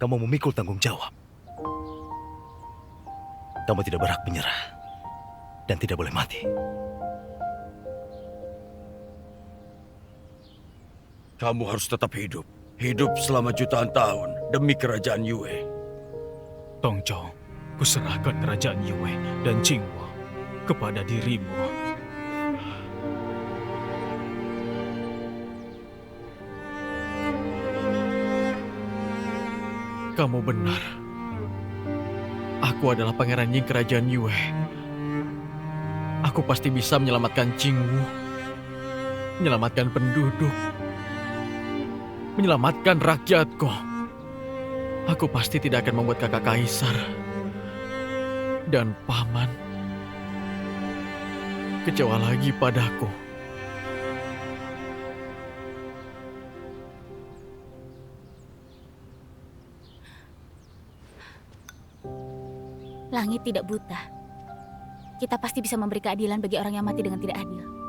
kamu memikul tanggung jawab. Kamu tidak berhak menyerah dan tidak boleh mati. Kamu harus tetap hidup. Hidup selama jutaan tahun demi kerajaan Yue. Tongzhou, kuserahkan kerajaan Yue dan Qingwu kepada dirimu. Kamu benar. Aku adalah pangeran Ying kerajaan Yue. Aku pasti bisa menyelamatkan Qingwu, menyelamatkan penduduk, menyelamatkan rakyatku. Aku pasti tidak akan membuat kakak kaisar dan paman kecewa lagi padaku. Langit tidak buta. Kita pasti bisa memberi keadilan bagi orang yang mati dengan tidak adil.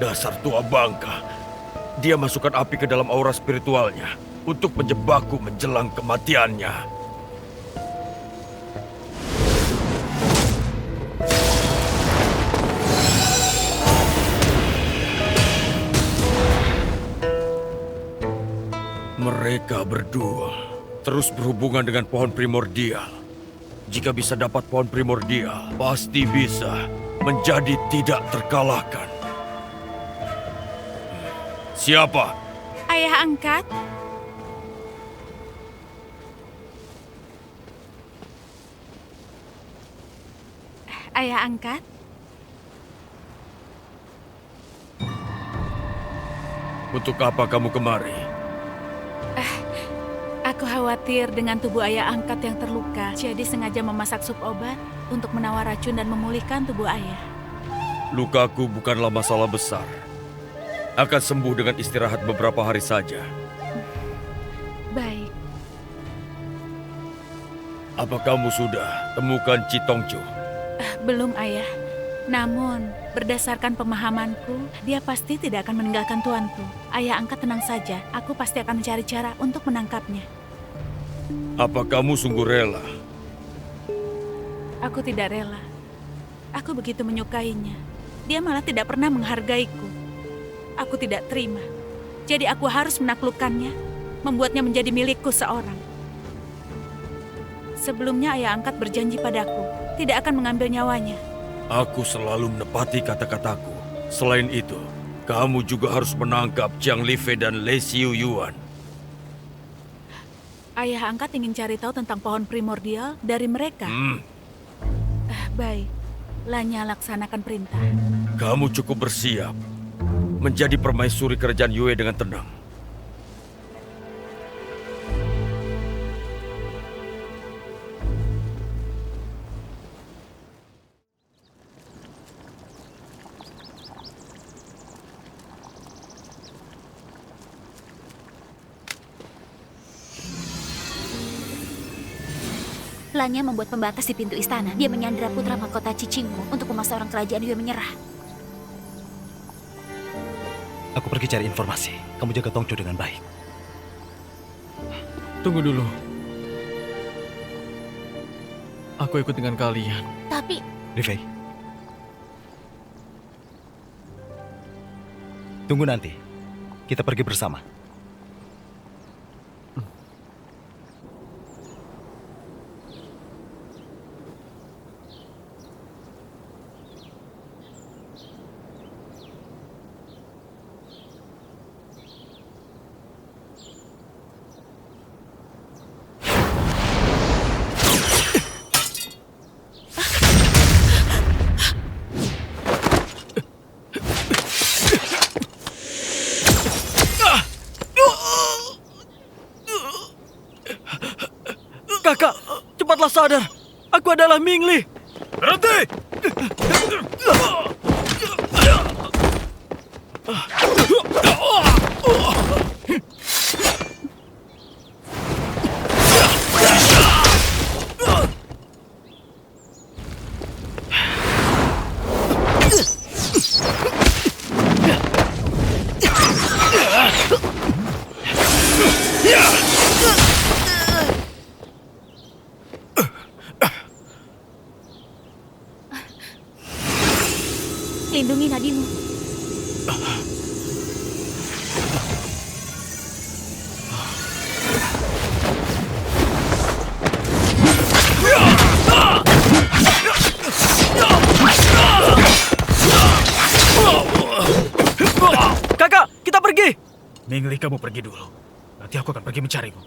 Dasar tua bangka. Dia masukkan api ke dalam aura spiritualnya untuk menjebakku menjelang kematiannya. Mereka berdua terus berhubungan dengan pohon primordial. Jika bisa dapat pohon primordial, pasti bisa menjadi tidak terkalahkan. Siapa? Ayah angkat. Ayah angkat. Untuk apa kamu kemari? Aku khawatir dengan tubuh ayah angkat yang terluka. Jadi sengaja memasak sup obat untuk menawar racun dan memulihkan tubuh ayah. Lukaku bukanlah masalah besar. Akan sembuh dengan istirahat beberapa hari saja. Baik. Apa kamu sudah temukan Citongcu? Belum, Ayah. Namun, berdasarkan pemahamanku, dia pasti tidak akan meninggalkan tuanku. Ayah angkat tenang saja. Aku pasti akan mencari cara untuk menangkapnya. Apa kamu sungguh rela? Aku tidak rela. Aku begitu menyukainya. Dia malah tidak pernah menghargaiku. Aku tidak terima. Jadi aku harus menaklukkannya, membuatnya menjadi milikku seorang. Sebelumnya ayah angkat berjanji padaku, tidak akan mengambil nyawanya. Aku selalu menepati kata-kataku. Selain itu, kamu juga harus menangkap Jiang Lifei dan Lei Xiu Yuan. Ayah angkat ingin cari tahu tentang pohon primordial dari mereka. Baik, Lanya laksanakan perintah. Kamu cukup bersiap menjadi permaisuri kerajaan Yue dengan tenang. Lanya membuat pembatas di pintu istana. Dia menyandera putra mahkota Cicingmu untuk memaksa orang kerajaan Yue menyerah. Aku pergi cari informasi. Kamu jaga Tongzhou dengan baik. Tunggu dulu. Aku ikut dengan kalian. Tapi... Lifei. Tunggu nanti. Kita pergi bersama. Kakak, cepatlah sadar. Aku adalah Mingli. Berhenti! Lindungi nadimu. Kakak, kita pergi. Mingli, kamu pergi dulu. Nanti aku akan pergi mencarimu.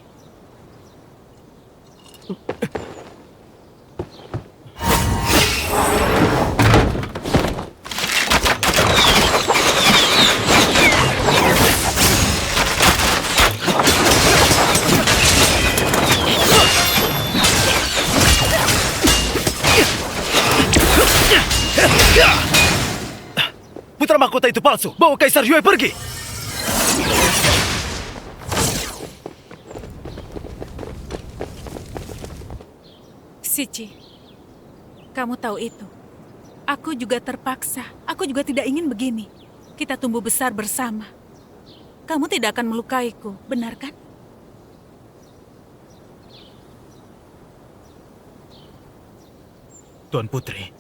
Putra mahkota itu palsu. Bawa Kaisar Yue pergi. Sici, kamu tahu itu. Aku juga terpaksa. Aku juga tidak ingin begini. Kita tumbuh besar bersama. Kamu tidak akan melukaiku, benar kan? Tuan Putri,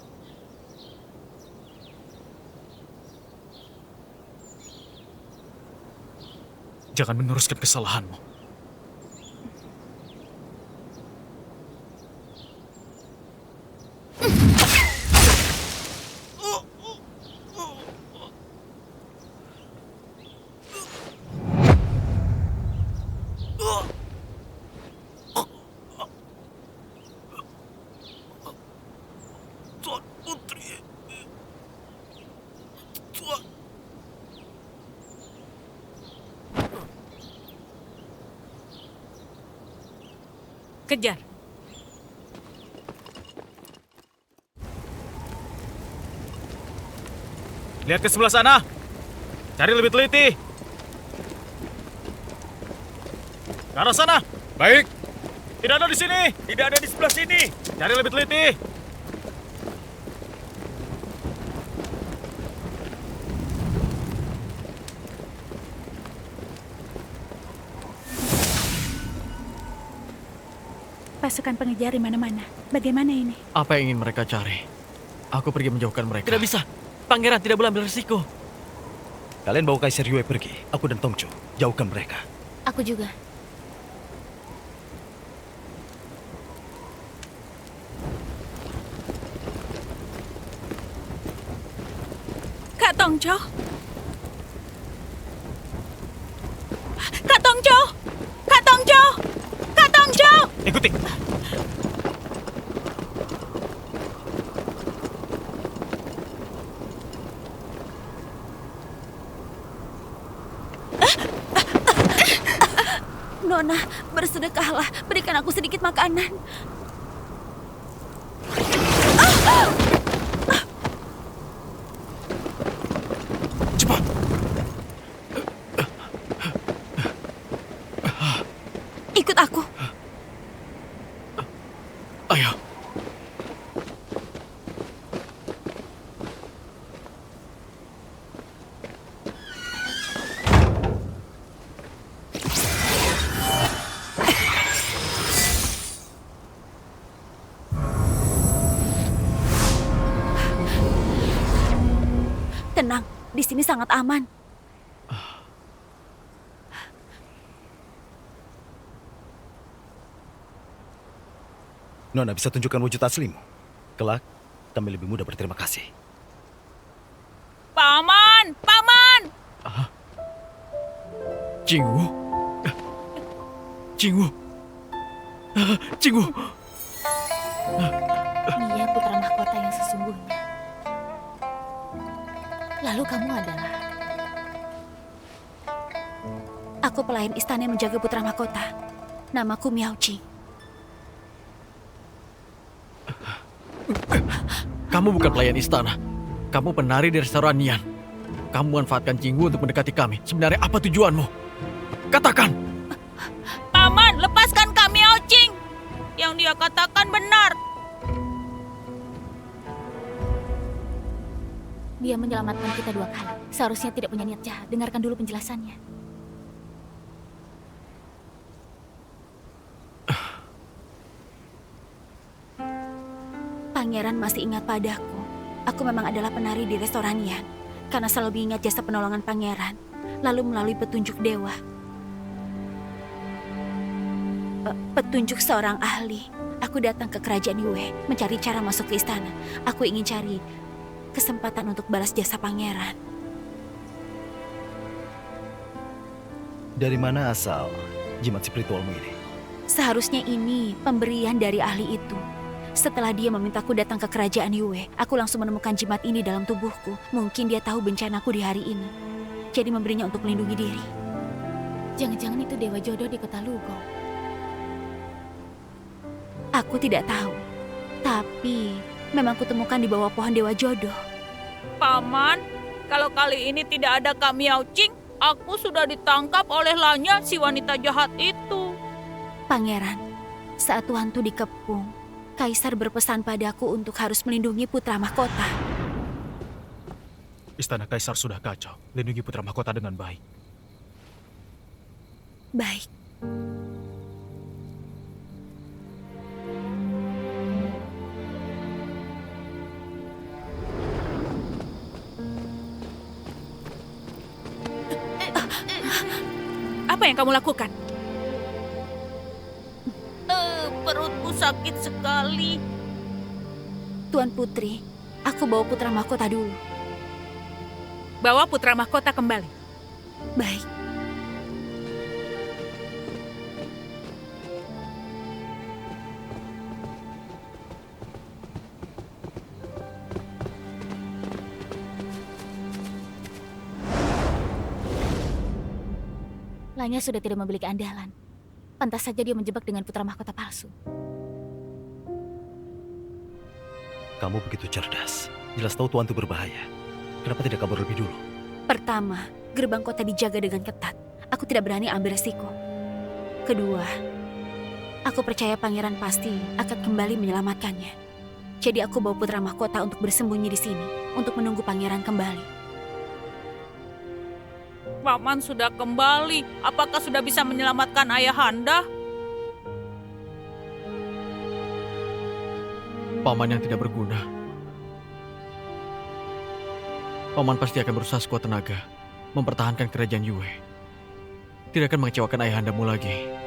jangan meneruskan kesalahanmu. Tuan Putri. Tuan. Kejar. Lihat ke sebelah sana. Cari lebih teliti. Ke arah sana. Baik, Tidak ada di sini. tidak ada di sebelah sini. Cari lebih teliti. Pasukan pengejar di mana-mana. Bagaimana ini? Apa yang ingin mereka cari? Aku pergi menjauhkan mereka. Tidak bisa. Pangeran tidak boleh ambil risiko. Kalian bawa Kaisar Yue pergi. Aku dan Tongcho. Jauhkan mereka. Aku juga. Kak Tongcho? Kak Tongcho! Kak Tongcho! Kak Tongcho! Ikuti. Nona, bersedekahlah. Berikan aku sedikit makanan. Cepat. Ikut aku. Ayo. Tenang, di sini sangat aman. Nona bisa tunjukkan wujud aslimu. Kelak, kami lebih mudah berterima kasih. Paman! Paman! Jingwu? Jingwu? Jingwu? Dia putra mahkota yang sesungguhnya. Lalu kamu adalah... Aku pelayan istana yang menjaga putra mahkota. Namaku Miao Jing. Kamu bukan pelayan istana. Kamu penari di restoran Nian. Kamu manfaatkan Jingwu untuk mendekati kami. Sebenarnya apa tujuanmu? Katakan! Paman, lepaskan kami, Miao Jing. Yang dia katakan benar. Dia menyelamatkan kita 2 kali. Seharusnya tidak punya niat jahat. Dengarkan dulu penjelasannya. Pangeran masih ingat padaku. Aku memang adalah penari di restoran Yan. Karena selalu ingat jasa penolongan pangeran. Lalu melalui petunjuk dewa. Petunjuk seorang ahli. Aku datang ke kerajaan Yue. Mencari cara masuk ke istana. Aku ingin cari kesempatan untuk balas jasa pangeran. Dari mana asal jimat spiritualmu ini? Seharusnya ini pemberian dari ahli itu. Setelah dia memintaku datang ke kerajaan Yue, aku langsung menemukan jimat ini dalam tubuhku. Mungkin dia tahu bencanaku di hari ini. Jadi memberinya untuk melindungi diri. Jangan-jangan itu dewa jodoh di kota Lugo. Aku tidak tahu. Tapi memang kutemukan di bawah pohon dewa jodoh. Paman, kalau kali ini tidak ada Kak Miao Jing, aku sudah ditangkap oleh Lanya, si wanita jahat itu. Pangeran, saat tuanku dikepung, Kaisar berpesan padaku untuk harus melindungi putra mahkota. Istana Kaisar sudah kacau. Lindungi putra mahkota dengan baik. Baik. Apa yang kamu lakukan? Perutku sakit sekali. Tuan Putri, aku bawa putra mahkota dulu. Bawa putra mahkota kembali. Baik. Lanya sudah tidak memiliki andalan. Pantas saja dia menjebak dengan putra mahkota palsu. Kamu begitu cerdas. Jelas tahu Tuan itu berbahaya. Kenapa tidak kabur lebih dulu? Pertama, gerbang kota dijaga dengan ketat. Aku tidak berani ambil resiko. Kedua, aku percaya pangeran pasti akan kembali menyelamatkannya. Jadi aku bawa putra mahkota untuk bersembunyi di sini, untuk menunggu pangeran kembali. Paman sudah kembali. Apakah sudah bisa menyelamatkan ayahanda? Paman yang tidak berguna. Paman pasti akan berusaha sekuat tenaga mempertahankan kerajaan Yue. Tidak akan mengecewakan ayahandamu lagi.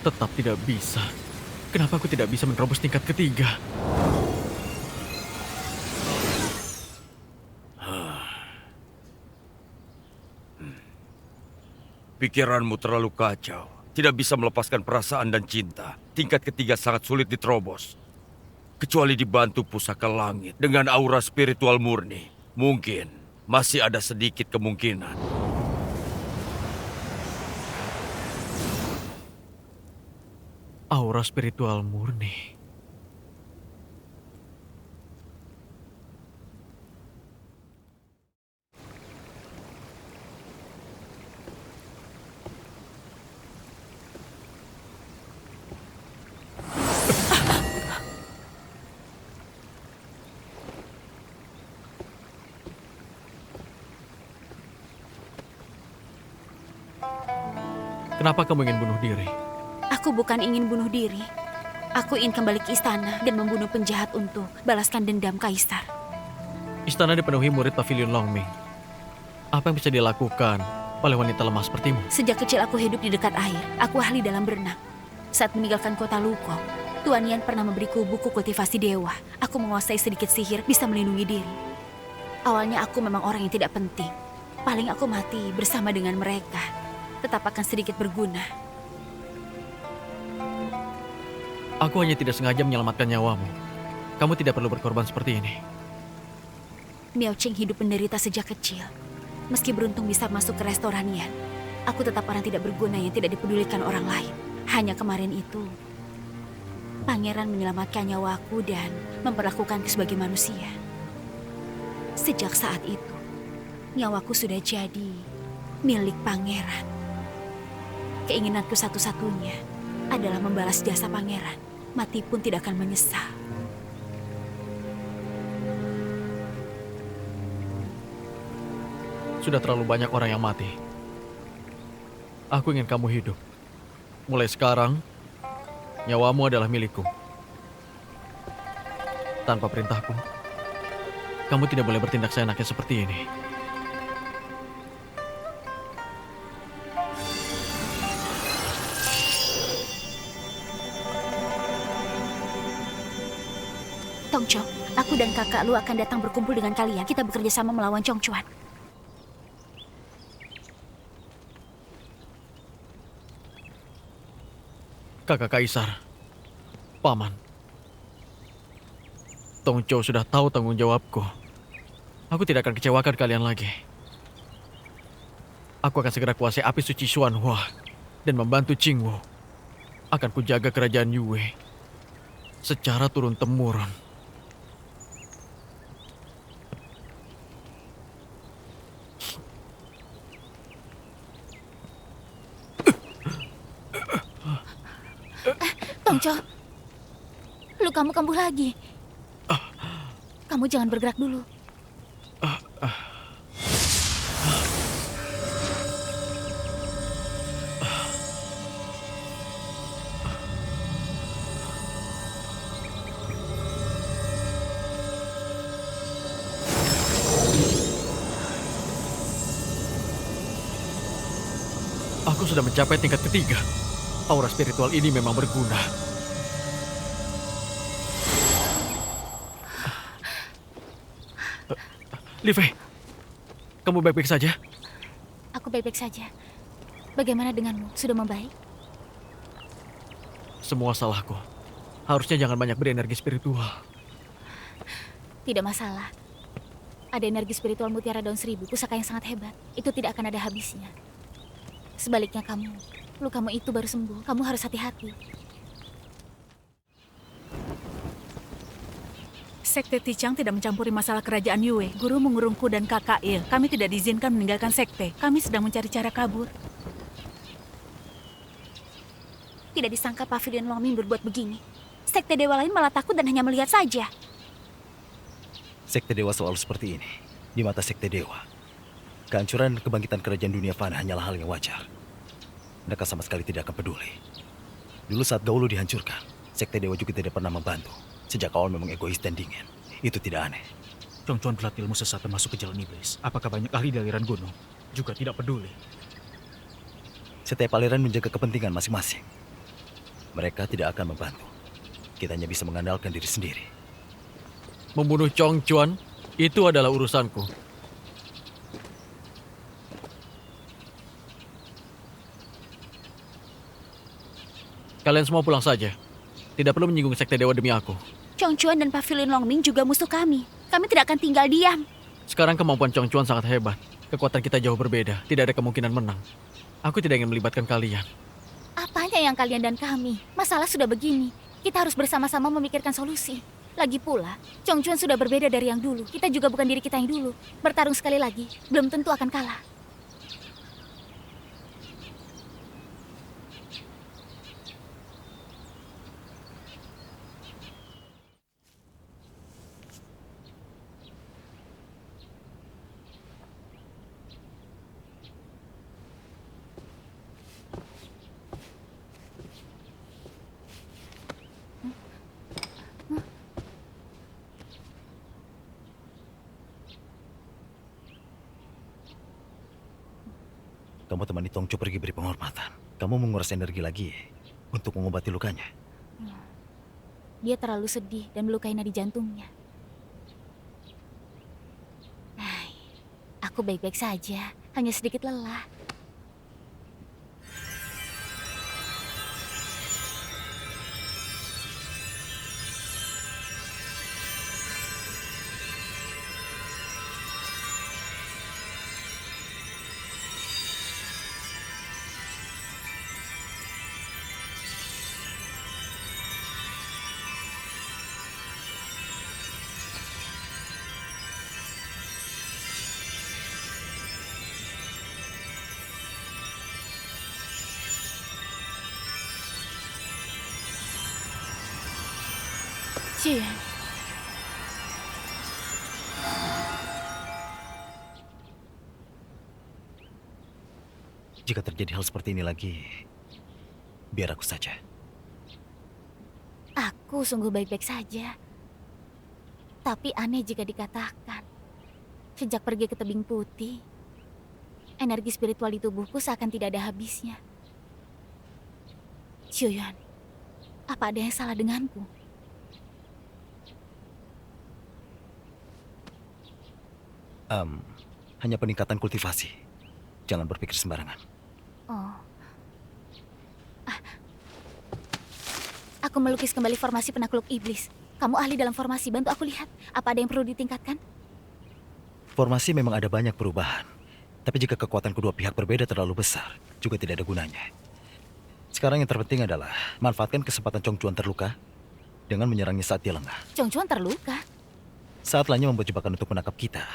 Tetap tidak bisa. Kenapa aku tidak bisa menerobos tingkat ketiga? Pikiranmu terlalu kacau. Tidak bisa melepaskan perasaan dan cinta. Tingkat ketiga sangat sulit diterobos. Kecuali dibantu pusaka langit dengan aura spiritual murni. Mungkin masih ada sedikit kemungkinan. Aura spiritual murni. Kenapa kamu ingin bunuh diri? Aku bukan ingin bunuh diri. Aku ingin kembali ke istana dan membunuh penjahat untuk balaskan dendam Kaisar. Istana dipenuhi murid Pavilion Longming. Apa yang bisa dilakukan oleh wanita lemah sepertimu? Sejak kecil aku hidup di dekat air. Aku ahli dalam berenang. Saat meninggalkan kota Lukong, Tuan Yan pernah memberiku buku kultivasi dewa. Aku menguasai sedikit sihir, bisa melindungi diri. Awalnya aku memang orang yang tidak penting. Paling aku mati bersama dengan mereka. Tetap akan sedikit berguna. Aku hanya tidak sengaja menyelamatkan nyawamu. Kamu tidak perlu berkorban seperti ini. Miao Cheng hidup menderita sejak kecil. Meski beruntung bisa masuk ke restoran Yan, aku tetap orang tidak berguna yang tidak dipedulikan orang lain. Hanya kemarin itu, pangeran menyelamatkan nyawaku dan memperlakukanku sebagai manusia. Sejak saat itu, nyawaku sudah jadi milik pangeran. Keinginanku satu-satunya adalah membalas jasa pangeran. Mati pun tidak akan menyesal. Sudah terlalu banyak orang yang mati. Aku ingin kamu hidup. Mulai sekarang, nyawamu adalah milikku. Tanpa perintahku, kamu tidak boleh bertindak seenaknya seperti ini. Tongchong, aku dan kakak Lu akan datang berkumpul dengan kalian. Kita bekerja sama melawan Chongchuan. Kakak Kaisar, Paman. Tongchou sudah tahu tanggung jawabku. Aku tidak akan kecewakan kalian lagi. Aku akan segera kuasai api suci Xuanhua dan membantu Qingwu. Akan kujaga kerajaan Yue secara turun-temurun. Tongchong, Lu kamu kambuh lagi. Kamu jangan bergerak dulu. Aku sudah mencapai tingkat ketiga. Aura spiritual ini memang berguna. Li Fei, kamu baik-baik saja? Aku baik-baik saja. Bagaimana denganmu? Sudah membaik? Semua salahku. Harusnya jangan banyak berenergi spiritual. Tidak masalah. Ada energi spiritual Mutiara Daun Seribu, pusaka yang sangat hebat. Itu tidak akan ada habisnya. Sebaliknya lukamu itu baru sembuh. Kamu harus hati-hati. Sekte Tichang tidak mencampuri masalah kerajaan Yue. Guru mengurungku dan kakak Il. Kami tidak diizinkan meninggalkan sekte. Kami sedang mencari cara kabur. Tidak disangka Pavilion Longming berbuat begini. Sekte dewa lain malah takut dan hanya melihat saja. Sekte dewa selalu seperti ini. Di mata sekte dewa, kehancuran dan kebangkitan kerajaan dunia fana hanyalah hal yang wajar. Mereka sama sekali tidak akan peduli. Dulu saat Gaulu dihancurkan, sekte dewa juga tidak pernah membantu. Sejak awal memang egois dan dingin. Itu tidak aneh. Chongchuan berlatih ilmu sesat dan masuk ke jalan iblis. Apakah banyak ahli di aliran gunung juga tidak peduli? Setiap aliran menjaga kepentingan masing-masing. Mereka tidak akan membantu. Kita hanya bisa mengandalkan diri sendiri. Membunuh Chongchuan itu adalah urusanku. Kalian semua pulang saja. Tidak perlu menyinggung sekte dewa demi aku. Chongchuan dan Pavilion Longming juga musuh kami. Kami tidak akan tinggal diam. Sekarang kemampuan Chongchuan sangat hebat. Kekuatan kita jauh berbeda. Tidak ada kemungkinan menang. Aku tidak ingin melibatkan kalian. Apanya yang kalian dan kami? Masalah sudah begini. Kita harus bersama-sama memikirkan solusi. Lagi pula, Chongchuan sudah berbeda dari yang dulu. Kita juga bukan diri kita yang dulu. Bertarung sekali lagi, belum tentu akan kalah. kamu temani Tongco pergi beri penghormatan. Kamu menguras energi lagi untuk mengobati lukanya. Dia terlalu sedih dan melukai nadi jantungnya. Hai, aku baik-baik saja, hanya sedikit lelah. Cian. Jika terjadi hal seperti ini lagi, biar aku saja. Aku sungguh baik-baik saja. Tapi aneh jika dikatakan, sejak pergi ke tebing putih, energi spiritual di tubuhku seakan tidak ada habisnya. Xiuyuan, apa ada yang salah denganku? Hanya peningkatan kultivasi. Jangan berpikir sembarangan. Oh. Aku melukis kembali formasi penakluk iblis. Kamu ahli dalam formasi, bantu aku lihat. Apa ada yang perlu ditingkatkan? Formasi memang ada banyak perubahan. Tapi jika kekuatan kedua pihak berbeda terlalu besar, juga tidak ada gunanya. Sekarang yang terpenting adalah manfaatkan kesempatan Chongchuan terluka dengan menyerangnya saat dia lengah. Chongchuan terluka? Saat lainnya membuat jebakan untuk menangkap kita,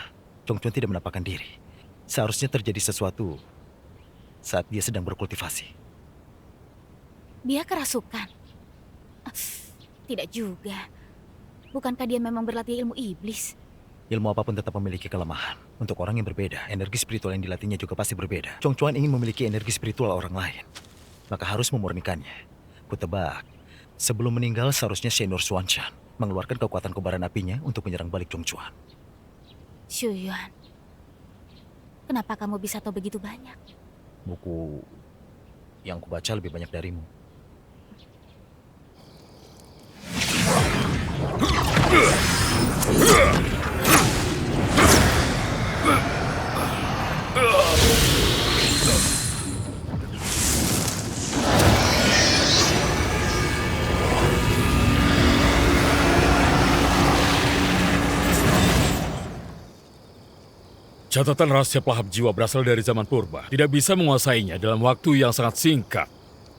Chongchuan tidak menampakkan diri. Seharusnya terjadi sesuatu saat dia sedang berkultivasi. Dia kerasukan? Tidak juga. Bukankah dia memang berlatih ilmu iblis? Ilmu apapun tetap memiliki kelemahan. Untuk orang yang berbeda, energi spiritual yang dilatihnya juga pasti berbeda. Chongchuan ingin memiliki energi spiritual orang lain, maka harus memurnikannya. Kutebak, sebelum meninggal seharusnya Shenur Xuanshan mengeluarkan kekuatan kobaran apinya untuk menyerang balik Chongchuan. Xiuyuan, kenapa kamu bisa tahu begitu banyak? Buku yang kubaca lebih banyak darimu. Catatan rahasia pelahap jiwa berasal dari zaman purba. Tidak bisa menguasainya dalam waktu yang sangat singkat.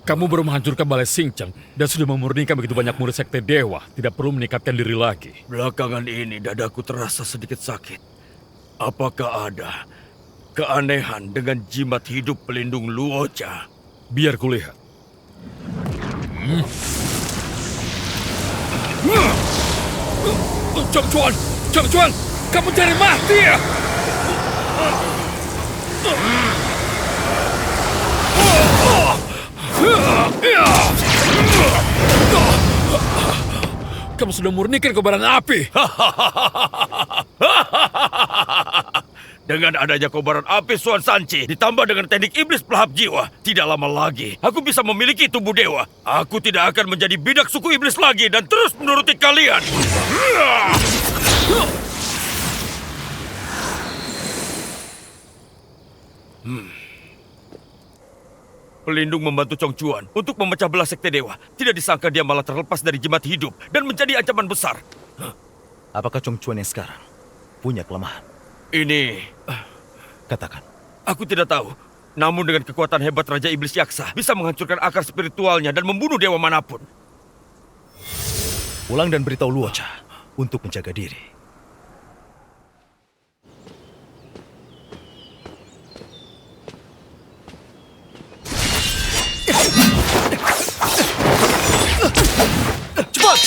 Kamu baru menghancurkan balai Xingcheng dan sudah memurnikan begitu banyak murid sekte dewa. Tidak perlu meningkatkan diri lagi. Belakangan ini dadaku terasa sedikit sakit. Apakah ada keanehan dengan jimat hidup pelindung Luocha? Biar kulihat. Chongchuan! Chongchuan! Kamu cari mati ya? Kamu sudah murnikan kobaran api. Dengan adanya kobaran api Suan Sanci ditambah dengan teknik iblis pelahap jiwa, tidak lama lagi aku bisa memiliki tubuh dewa. Aku tidak akan menjadi bidak suku iblis lagi dan terus menuruti kalian. Pelindung membantu Chongchuan untuk memecah belah sekte dewa. Tidak disangka dia malah terlepas dari jimat hidup dan menjadi ancaman besar. Apakah Chongchuan yang sekarang punya kelemahan? Ini... Katakan. Aku tidak tahu. Namun dengan kekuatan hebat Raja Iblis Yaksa bisa menghancurkan akar spiritualnya dan membunuh dewa manapun. Pulang dan beritahu Luocha untuk menjaga diri. Cepat!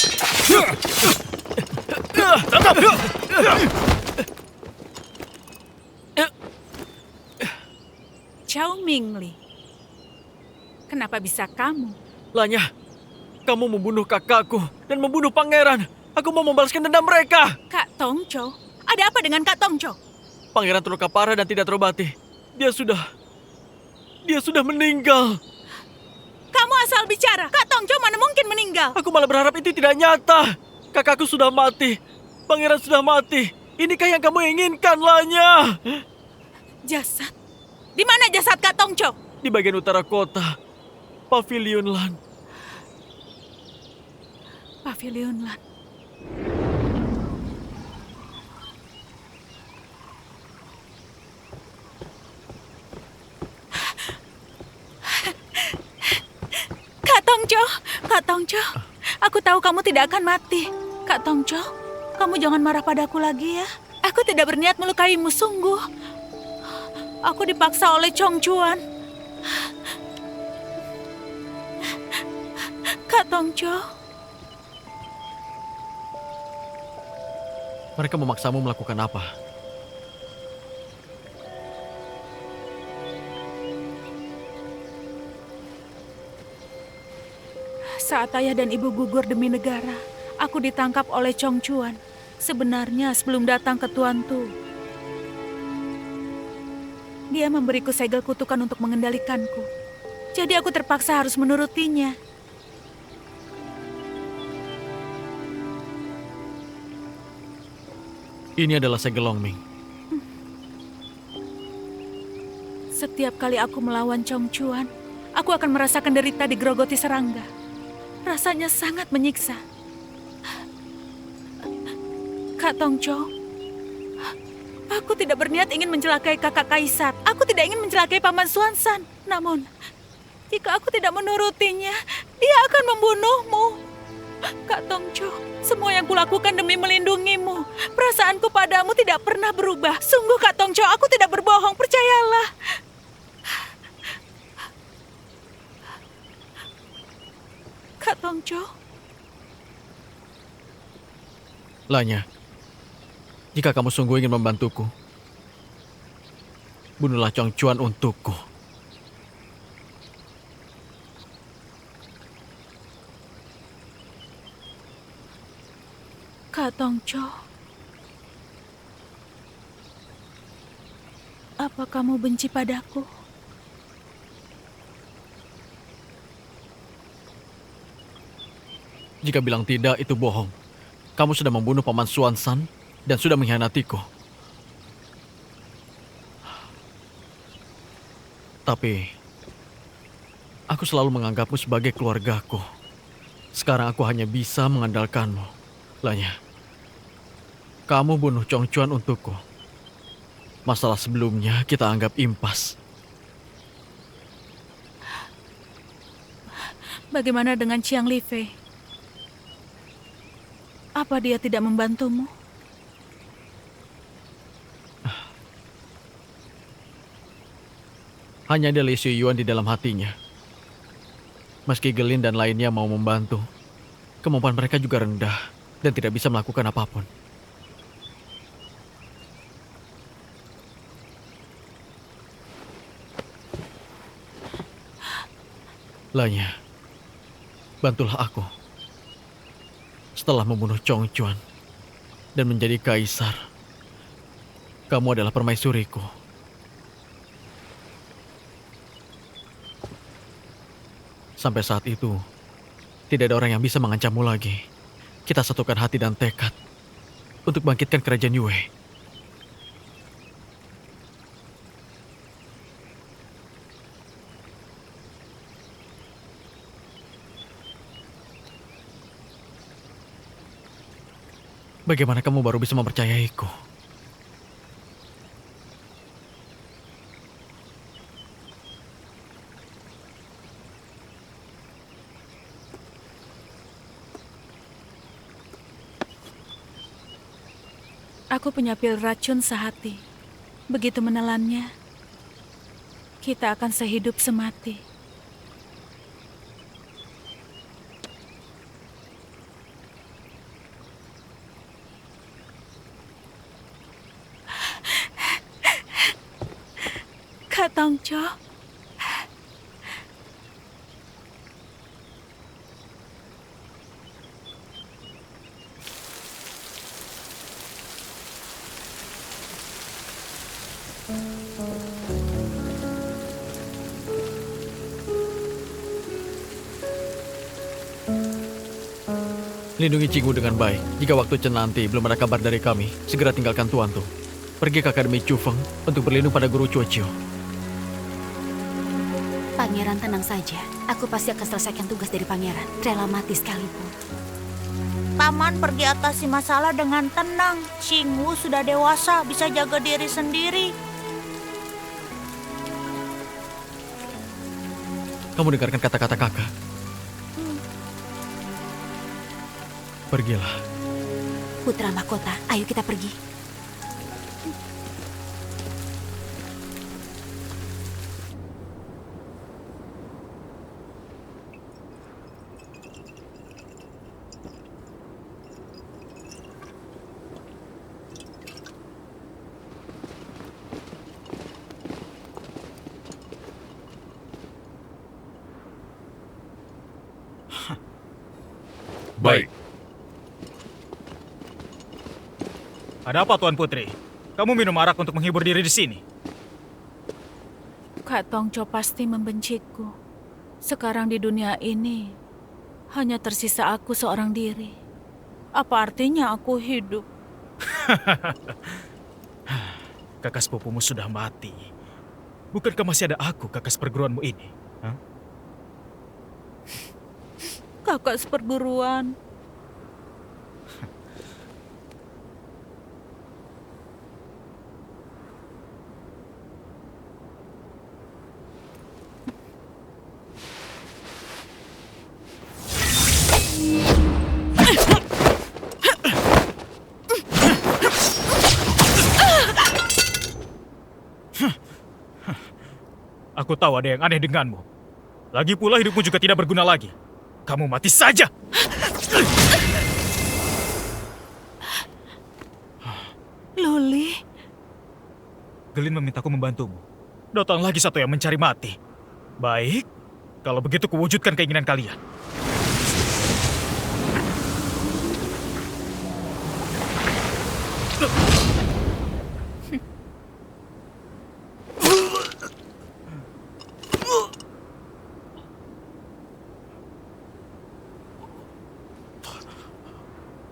Tangkap! Chao Mingli, kenapa bisa kamu? Lanya, kamu membunuh kakakku dan membunuh pangeran. Aku mau membalaskan dendam mereka. Kak Tongco, ada apa dengan Kak Tongco? Pangeran terluka parah dan tidak terobati. Dia sudah Dia sudah meninggal. Kamu asal bicara. Kak Tongco mana mungkin meninggal? Aku malah berharap itu tidak nyata. Kakakku sudah mati. Pangeran sudah mati. Inikah yang kamu inginkan, Lanya? Jasad? Di mana jasad Kak Tongco? Di bagian utara kota. Pavilion Lan. Pavilion Lan. Kak Tongco, aku tahu kamu tidak akan mati. Kak Tongco, kamu jangan marah padaku lagi ya. Aku tidak berniat melukaimu sungguh. Aku dipaksa oleh Chong Chuan. Kak Tongco. Mereka memaksamu melakukan apa? Saat ayah dan ibu gugur demi negara, aku ditangkap oleh Chong Chuan. Sebenarnya sebelum datang ke Tuan Tu, dia memberiku segel kutukan untuk mengendalikanku. Jadi aku terpaksa harus menurutinya. Ini adalah segel Longming. Setiap kali aku melawan Chong Chuan, aku akan merasakan derita digerogoti serangga. Rasanya sangat menyiksa. Kak Tongco, aku tidak berniat ingin mencelakai kakak Kaisar. Aku tidak ingin mencelakai Paman Xuanzan. Namun, jika aku tidak menurutinya, dia akan membunuhmu. Kak Tongco, semua yang kulakukan demi melindungimu. Perasaanku padamu tidak pernah berubah. Sungguh Kak Tongco, aku tidak berbohong, percayalah. Kak Tongco. Lanya, jika kamu sungguh ingin membantuku, bunuhlah Chong Chuan untukku. Kak Tongco, apa kamu benci padaku? Jika bilang tidak, itu bohong. Kamu sudah membunuh Paman Xuanzan dan sudah mengkhianatiku. Tapi, aku selalu menganggapmu sebagai keluargaku. Sekarang aku hanya bisa mengandalkanmu. Lanya, kamu bunuh Chong Chuan untukku. Masalah sebelumnya kita anggap impas. Bagaimana dengan Chiang Li Fei? Apa dia tidak membantumu? Hanya ada Li Yuan di dalam hatinya. Meski Gelin dan lainnya mau membantu, kemampuan mereka juga rendah dan tidak bisa melakukan apapun. Lanya, bantulah aku. Setelah membunuh Chong Chuan dan menjadi kaisar, kamu adalah permaisuriku. Sampai saat itu, tidak ada orang yang bisa mengancammu lagi. Kita satukan hati dan tekad untuk bangkitkan kerajaan Yue. Bagaimana kamu baru bisa mempercayaiku? Aku punya pil racun sehati. Begitu menelannya, kita akan sehidup semati. Kak Tongco. Lindungi Cinggu dengan baik. Jika waktu Chen nanti belum ada kabar dari kami, segera tinggalkan Tuan Tu. Pergi ke Akademi Chufeng untuk berlindung pada Guru Cuocio. Pangeran tenang saja. Aku pasti akan selesaikan tugas dari pangeran. Rela mati sekalipun. Paman pergi atasi masalah dengan tenang. Cinggu sudah dewasa, bisa jaga diri sendiri. Kamu dengarkan kata-kata kakak. Pergilah. Putra mahkota, ayo kita pergi. Baik. Ada apa Tuan Putri? Kamu minum arak untuk menghibur diri di sini? Kak Tongco pasti membenciku. Sekarang di dunia ini, hanya tersisa aku seorang diri. Apa artinya aku hidup? Kakak sepupumu sudah mati. Bukankah masih ada aku, kakak seperguruanmu ini? Hah? Kakak seperguruan. Aku tahu ada yang aneh denganmu. Lagi pula hidupmu juga tidak berguna lagi. Kamu mati saja! Luli, Gelin memintaku membantumu. Datang lagi satu yang mencari mati. Baik, kalau begitu kuwujudkan keinginan kalian.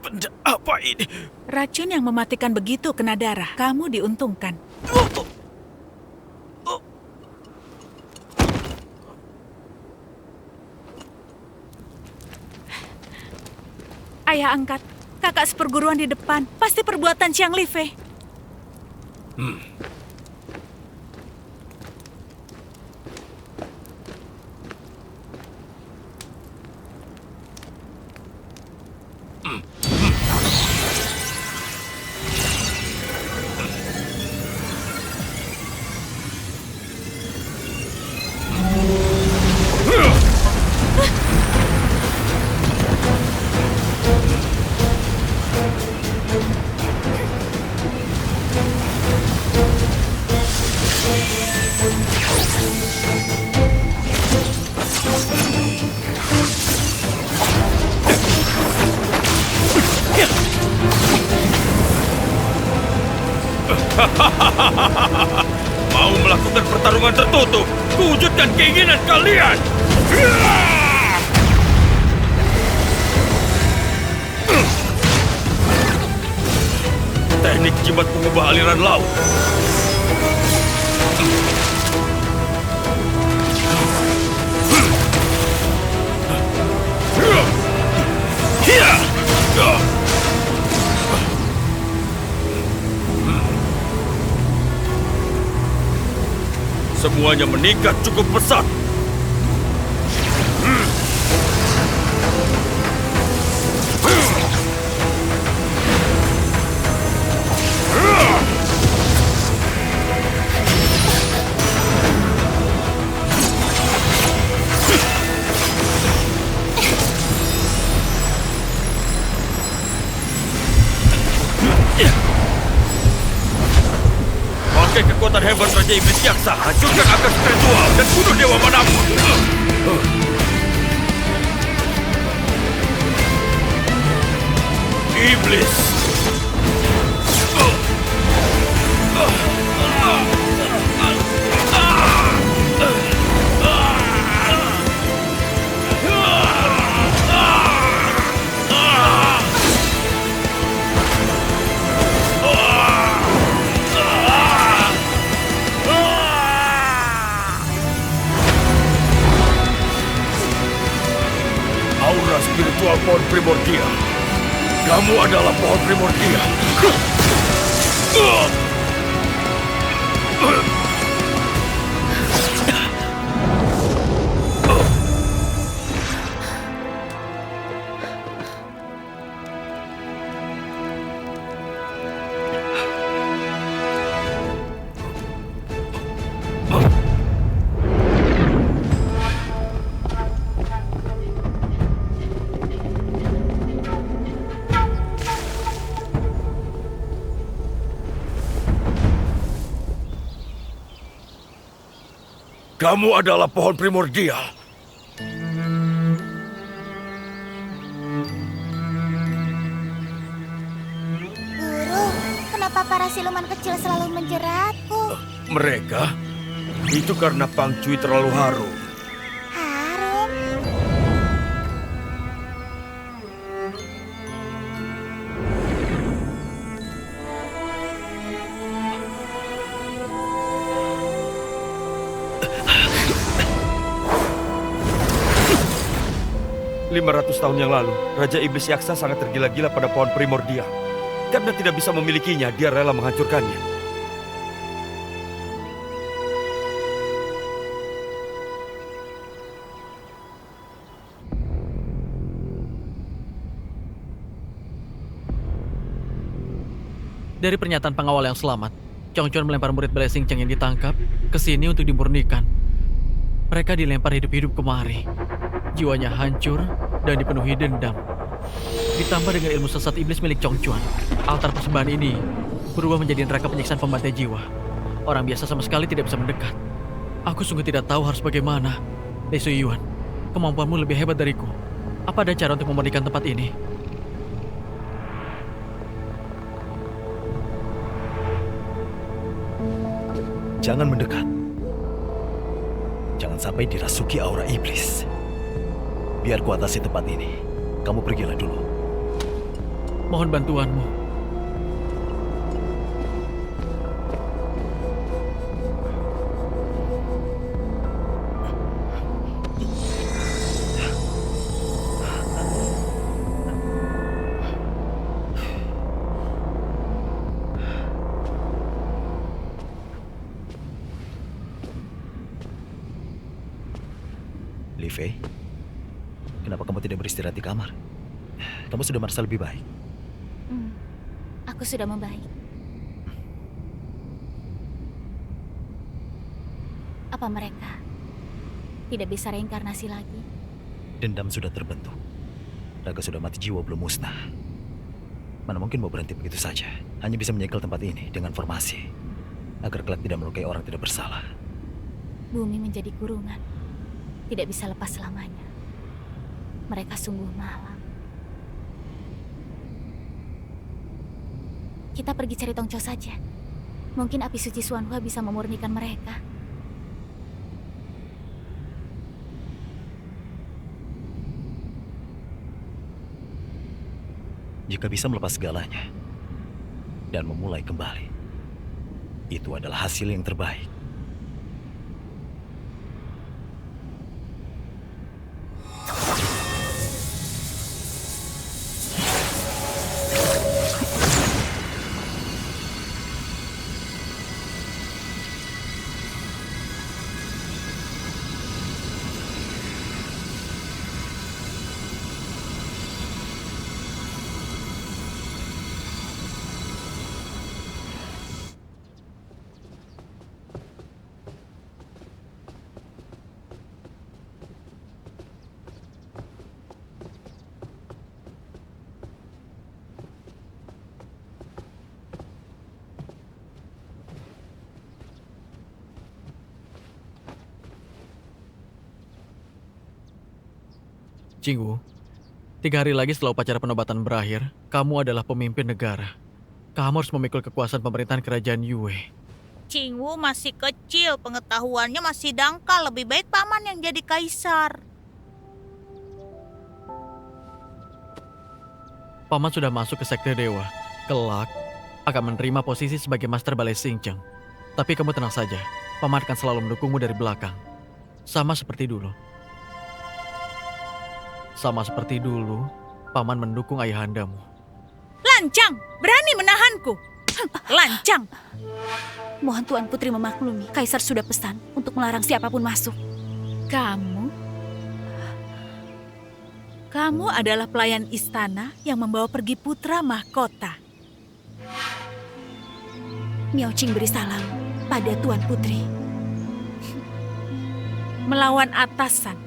Benda apa ini? racun yang mematikan begitu kena darah. Kamu diuntungkan. Ayah angkat, kakak seperguruan di depan. Pasti perbuatan Xiang Lifei. Mau melakukan pertarungan tertutup, wujudkan keinginan kalian. Teknik jimat pengubah aliran laut. Semuanya meningkat cukup pesat. Pakai kekuatan hebat Raja Iblis Yaksa, hancurkan akar spiritual dan bunuh dewa manapun. Iblis. primordial. Kamu adalah pohon primordial. Kamu adalah pohon primordial. Guru, kenapa para siluman kecil selalu menjeratku? Mereka? Itu karena Pang Cui terlalu harum. Harum. 500 tahun yang lalu, Raja Iblis Yaksa sangat tergila-gila pada pohon primordial. Karena tidak bisa memilikinya, dia rela menghancurkannya. Dari pernyataan pengawal yang selamat, Chongchuan melempar murid Balai Xingqiang yang ditangkap ke sini untuk dimurnikan. Mereka dilempar hidup-hidup kemari. Jiwanya hancur dan dipenuhi dendam. Ditambah dengan ilmu sesat iblis milik Chongchuan, altar persembahan ini berubah menjadi neraka penyiksaan pembantai jiwa. Orang biasa sama sekali tidak bisa mendekat. Aku sungguh tidak tahu harus bagaimana. Lei Suyuan, kemampuanmu lebih hebat dariku. Apa ada cara untuk memurnikan tempat ini? Jangan mendekat. Jangan sampai dirasuki aura iblis. Biar ku atasi tempat ini. Kamu pergilah dulu. Mohon bantuanmu. Li Fei, kenapa kamu tidak beristirahat di kamar? Kamu sudah merasa lebih baik. Aku sudah membaik. Apa mereka tidak bisa reinkarnasi lagi? Dendam sudah terbentuk. Raga sudah mati, jiwa belum musnah. Mana mungkin mau berhenti begitu saja? Hanya bisa menyegel tempat ini dengan formasi. Agar kelak tidak melukai orang tidak bersalah. Bumi menjadi kurungan. Tidak bisa lepas selamanya. Mereka sungguh malang. Kita pergi cari Tongco saja. Mungkin api suci Xuanhua bisa memurnikan mereka. Jika bisa melepas segalanya dan memulai kembali, itu adalah hasil yang terbaik. Jingwu, 3 hari lagi setelah upacara penobatan berakhir, kamu adalah pemimpin negara. Kamu harus memikul kekuasaan pemerintahan kerajaan Yue. Qingwu masih kecil, pengetahuannya masih dangkal. Lebih baik paman yang jadi kaisar. Paman sudah masuk ke sekte dewa. Kelak akan menerima posisi sebagai master Balai Xingqiang. Tapi kamu tenang saja, paman akan selalu mendukungmu dari belakang. Sama seperti dulu. Paman mendukung ayahandamu. Lancang, berani menahanku. Lancang. Mohon Tuan Putri memaklumi, Kaisar sudah pesan untuk melarang siapapun masuk. Kamu adalah pelayan istana yang membawa pergi putra mahkota. Miao Qing beri salam pada Tuan Putri. Melawan atasan,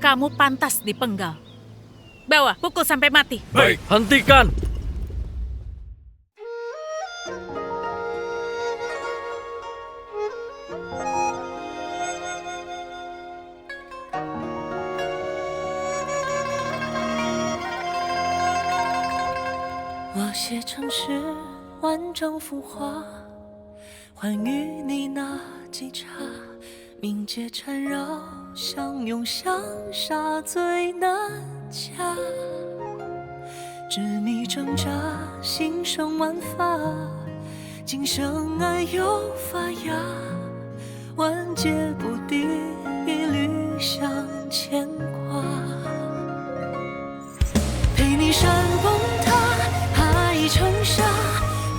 kamu pantas dipenggal. Bawa, pukul sampai mati. Baik. Hentikan!写城市万丈浮华，欢愉你那几茶，冥界缠绕，相拥相杀最难掐。执迷挣扎，心生万法，今生爱又发芽，万劫不敌，一缕相牵挂。陪你山崩塌，海成沙，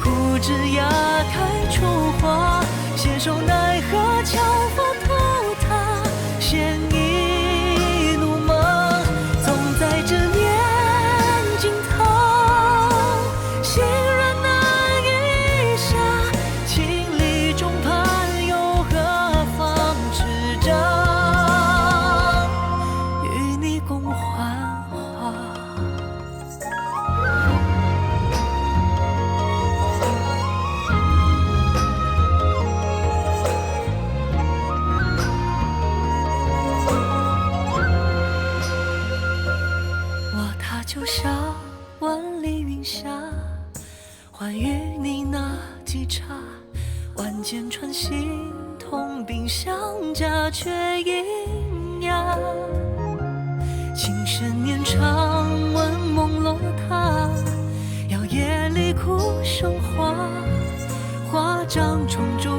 枯枝桠开出花，携手奈何桥佛图塔，献一怒马，总在执念尽头，心软难以下，情理中盼又何妨执掌，与你共幻化。就像万里云霞，欢愉你那几茶，万箭穿心，同病相加，却阴哑。情深年长，闻梦落塔，要夜里哭生花，花掌重铸